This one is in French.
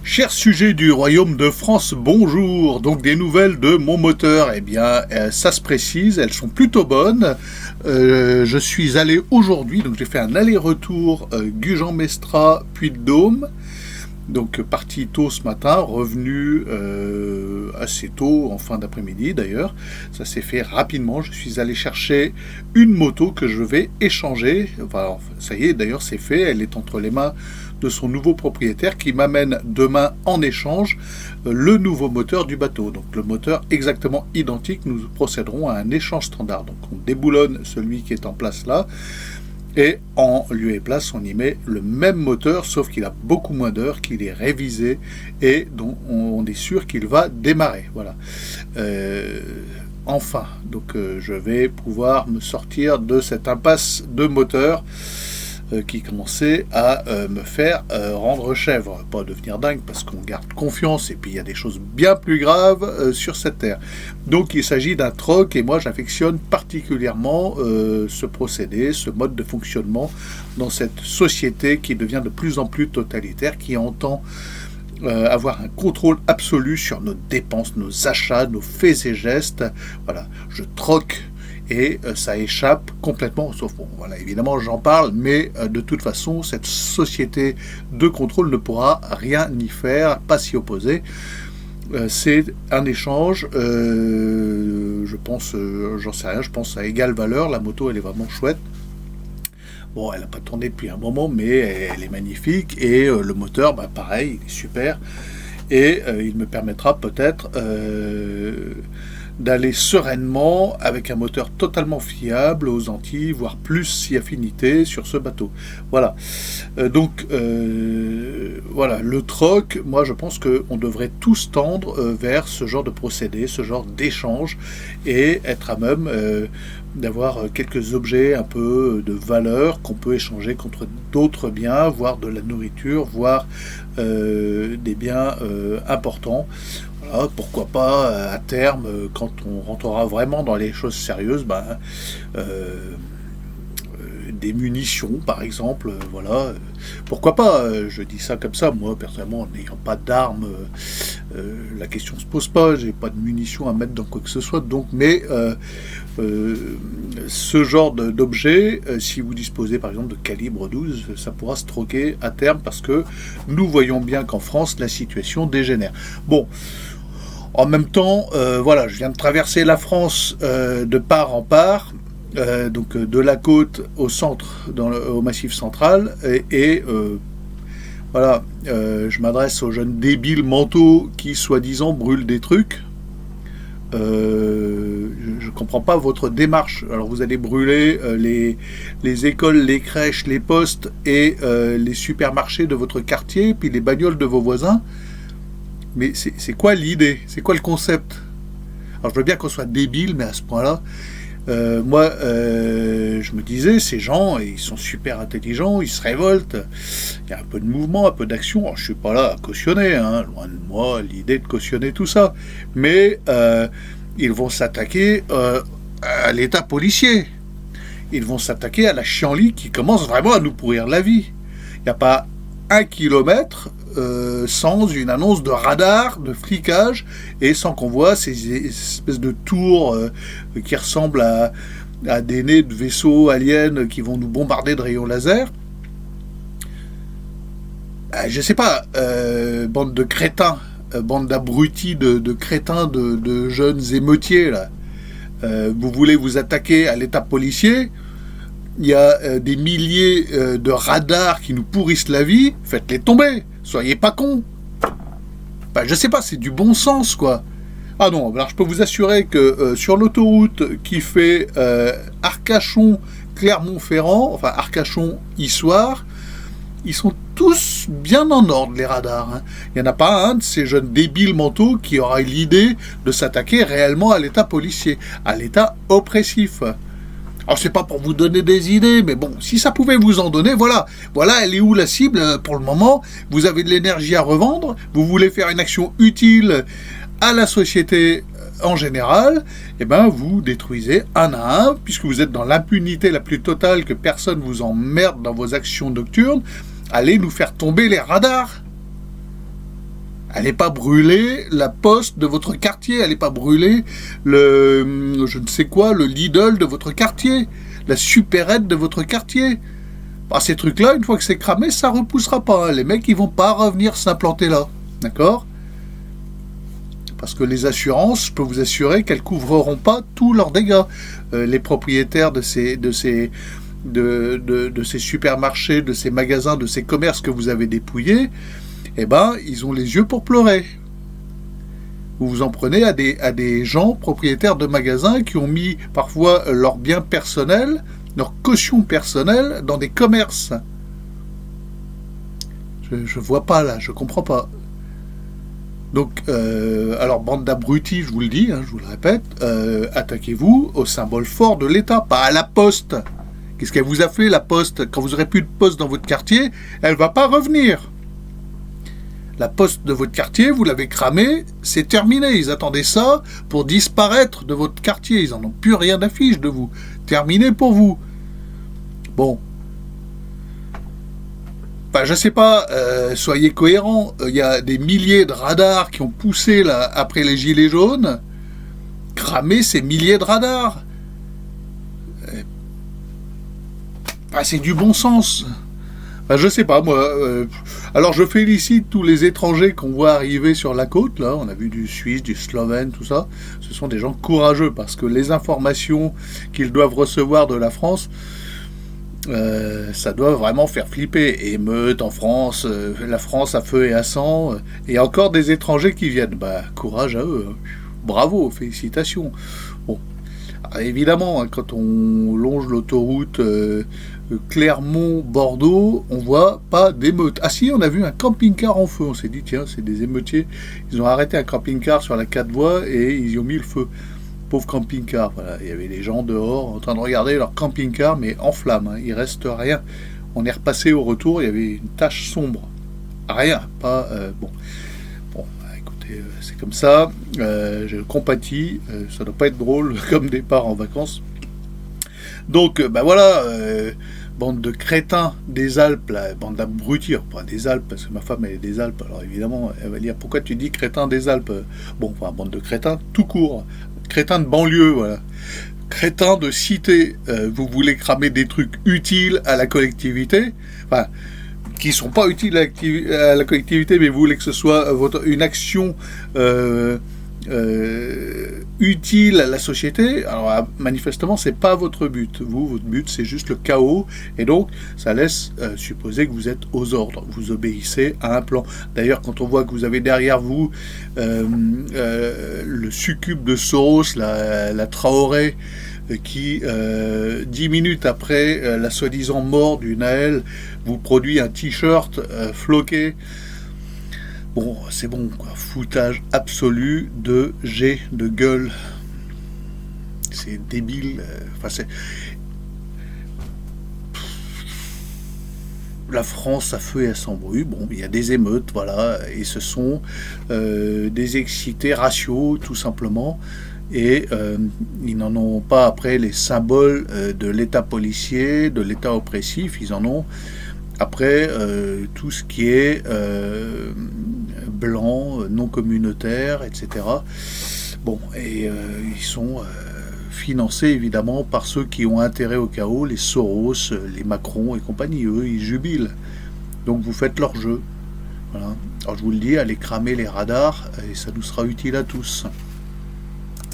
Chers sujets du Royaume de France, bonjour. Donc des nouvelles de mon moteur, eh bien ça se précise, elles sont plutôt bonnes. Je suis allé aujourd'hui, donc j'ai fait un aller-retour Gujan-Mestras, Puy-de-Dôme. Donc parti tôt ce matin, revenu assez tôt, en fin d'après-midi d'ailleurs. Ça s'est fait rapidement, je suis allé chercher une moto que je vais échanger. Enfin, ça y est, d'ailleurs c'est fait, elle est entre les mains de son nouveau propriétaire qui m'amène demain en échange le nouveau moteur du bateau. Donc le moteur exactement identique, nous procéderons à un échange standard. Donc on déboulonne celui qui est en place là, et en lieu et place, on y met le même moteur, sauf qu'il a beaucoup moins d'heures, qu'il est révisé et dont on est sûr qu'il va démarrer. Voilà. Enfin, donc je vais pouvoir me sortir de cette impasse de moteur qui commençait à me faire rendre chèvre. Pas devenir dingue parce qu'on garde confiance et puis il y a des choses bien plus graves sur cette terre. Donc il s'agit d'un troc et moi j'affectionne particulièrement ce procédé, ce mode de fonctionnement dans cette société qui devient de plus en plus totalitaire, qui entend avoir un contrôle absolu sur nos dépenses, nos achats, nos faits et gestes. Voilà, je troque et ça échappe complètement, sauf bon, voilà, évidemment j'en parle, mais de toute façon, cette société de contrôle ne pourra rien y faire, pas s'y opposer. C'est un échange, je pense, j'en sais rien, je pense à égale valeur, la moto elle est vraiment chouette. Bon, elle n'a pas tourné depuis un moment, mais elle est magnifique, et le moteur, bah, pareil, il est super, et il me permettra peut-être d'aller sereinement avec un moteur totalement fiable aux Antilles, voire plus si affinité sur ce bateau. Voilà. Donc voilà, le troc, moi je pense qu'on devrait tous tendre vers ce genre de procédé, ce genre d'échange, et être à même d'avoir quelques objets un peu de valeur qu'on peut échanger contre d'autres biens, voire de la nourriture, voire des biens importants. Voilà, pourquoi pas à terme, quand on rentrera vraiment dans les choses sérieuses, des munitions par exemple, voilà, pourquoi pas, je dis ça comme ça, moi personnellement n'ayant pas d'armes, la question se pose pas, j'ai pas de munitions à mettre dans quoi que ce soit, donc mais ce genre d'objet, si vous disposez par exemple de calibre 12, ça pourra se troquer à terme parce que nous voyons bien qu'en France la situation dégénère. Bon, en même temps, voilà, je viens de traverser la France de part en part, donc de la côte au centre, au Massif central, et voilà, je m'adresse aux jeunes débiles mentaux qui, soi-disant, brûlent des trucs. Je ne comprends pas votre démarche. Alors vous allez brûler les écoles, les crèches, les postes et les supermarchés de votre quartier, puis les bagnoles de vos voisins. Mais c'est quoi l'idée? C'est quoi le concept? Alors je veux bien qu'on soit débile, mais à ce point-là, moi, je me disais, ces gens, ils sont super intelligents, ils se révoltent, il y a un peu de mouvement, un peu d'action. Alors, je suis pas là à cautionner, hein, loin de moi l'idée de cautionner tout ça, mais ils vont s'attaquer à l'état policier, ils vont s'attaquer à la chienlit qui commence vraiment à nous pourrir la vie. Il n'y a pas 1 kilomètre sans une annonce de radar, de flicage, et sans qu'on voit ces espèces de tours qui ressemblent à des nez de vaisseaux aliens qui vont nous bombarder de rayons laser. Je sais pas, bande de crétins, bande d'abrutis, de crétins, de jeunes émeutiers, là. Vous voulez vous attaquer à l'état policier? Il y a des milliers de radars qui nous pourrissent la vie, faites-les tomber, soyez pas cons. Je sais pas, c'est du bon sens, quoi. Ah non, alors je peux vous assurer que sur l'autoroute qui fait Arcachon-Clermont-Ferrand, enfin Arcachon-Issoire, ils sont tous bien en ordre, les radars. Hein. Il n'y en a pas un de ces jeunes débiles mentaux qui aura l'idée de s'attaquer réellement à l'état policier, à l'état oppressif. Alors c'est pas pour vous donner des idées, mais bon, si ça pouvait vous en donner, voilà, elle est où la cible pour le moment? Vous avez de l'énergie à revendre, vous voulez faire une action utile à la société en général, et vous détruisez un à un, puisque vous êtes dans l'impunité la plus totale, que personne vous emmerde dans vos actions nocturnes, allez nous faire tomber les radars. Allez pas brûler la poste de votre quartier, allez pas brûler le, je ne sais quoi, le Lidl de votre quartier, la supérette de votre quartier. Bah, ces trucs-là, une fois que c'est cramé, ça repoussera pas. Les mecs, ils vont pas revenir s'implanter là. D'accord ? Parce que les assurances, je peux vous assurer qu'elles couvriront pas tous leurs dégâts. Les propriétaires de ces supermarchés, de ces magasins, de ces commerces que vous avez dépouillés, eh ben, ils ont les yeux pour pleurer. Vous vous en prenez à des gens propriétaires de magasins qui ont mis parfois leurs biens personnels, leur caution personnelle dans des commerces. Je vois pas là, je comprends pas. Donc, alors bande d'abrutis, je vous le dis, je vous le répète, attaquez-vous au symbole fort de l'État, pas à la Poste. Qu'est-ce qu'elle vous a fait, la Poste ? Quand vous n'aurez plus de poste dans votre quartier, elle va pas revenir. La poste de votre quartier, vous l'avez cramée, c'est terminé. Ils attendaient ça pour disparaître de votre quartier. Ils n'en ont plus rien d'affiche de vous. Terminé pour vous. Bon. Enfin, je sais pas, soyez cohérents. Il y a des milliers de radars qui ont poussé là, après les gilets jaunes. Cramer ces milliers de radars. C'est du bon sens. Je sais pas, moi. Alors, je félicite tous les étrangers qu'on voit arriver sur la côte. Là, on a vu du Suisse, du Slovène, tout ça. Ce sont des gens courageux parce que les informations qu'ils doivent recevoir de la France, ça doit vraiment faire flipper. Émeute en France, la France à feu et à sang. Et encore des étrangers qui viennent. Courage à eux. Bravo, félicitations. Bon. Alors, évidemment, quand on longe l'autoroute Clermont-Bordeaux, on voit pas d'émeute. Ah si, on a vu un camping-car en feu. On s'est dit, tiens, c'est des émeutiers. Ils ont arrêté un camping-car sur la 4 voies et ils y ont mis le feu. Pauvre camping-car. Voilà. Il y avait des gens dehors en train de regarder leur camping-car, mais en flammes. Il reste rien. On est repassé au retour, il y avait une tache sombre. Rien. Pas... bon. Écoutez, c'est comme ça. Je compatis. Ça doit pas être drôle comme départ en vacances. Donc, voilà, bande de crétins des Alpes, là, bande d'abrutis, pas des Alpes, parce que ma femme elle est des Alpes, alors évidemment, elle va dire, pourquoi tu dis crétins des Alpes ? Bon, enfin, bande de crétins tout court, crétins de banlieue, voilà. Crétins de cité, vous voulez cramer des trucs utiles à la collectivité, enfin, qui sont pas utiles à la collectivité, mais vous voulez que ce soit une action... utile à la société, alors manifestement c'est pas votre but. Votre but c'est juste le chaos et donc ça laisse supposer que vous êtes aux ordres, vous obéissez à un plan. D'ailleurs quand on voit que vous avez derrière vous le succube de Soros, la Traoré, qui 10 minutes après la soi-disant mort du Naël vous produit un t-shirt floqué. Bon, c'est bon, quoi. Foutage absolu de jet de gueule. C'est débile. C'est... La France à feu et à sang brûle. Bon, il y a des émeutes, voilà. Et ce sont des excités raciaux, tout simplement. Et ils n'en ont pas après les symboles de l'État policier, de l'État oppressif. Ils en ont après tout ce qui est... blanc, non communautaire, etc. Bon, et ils sont financés évidemment par ceux qui ont intérêt au chaos, les Soros, les Macron et compagnie. Eux, ils jubilent. Donc vous faites leur jeu. Voilà. Alors je vous le dis, allez cramer les radars et ça nous sera utile à tous.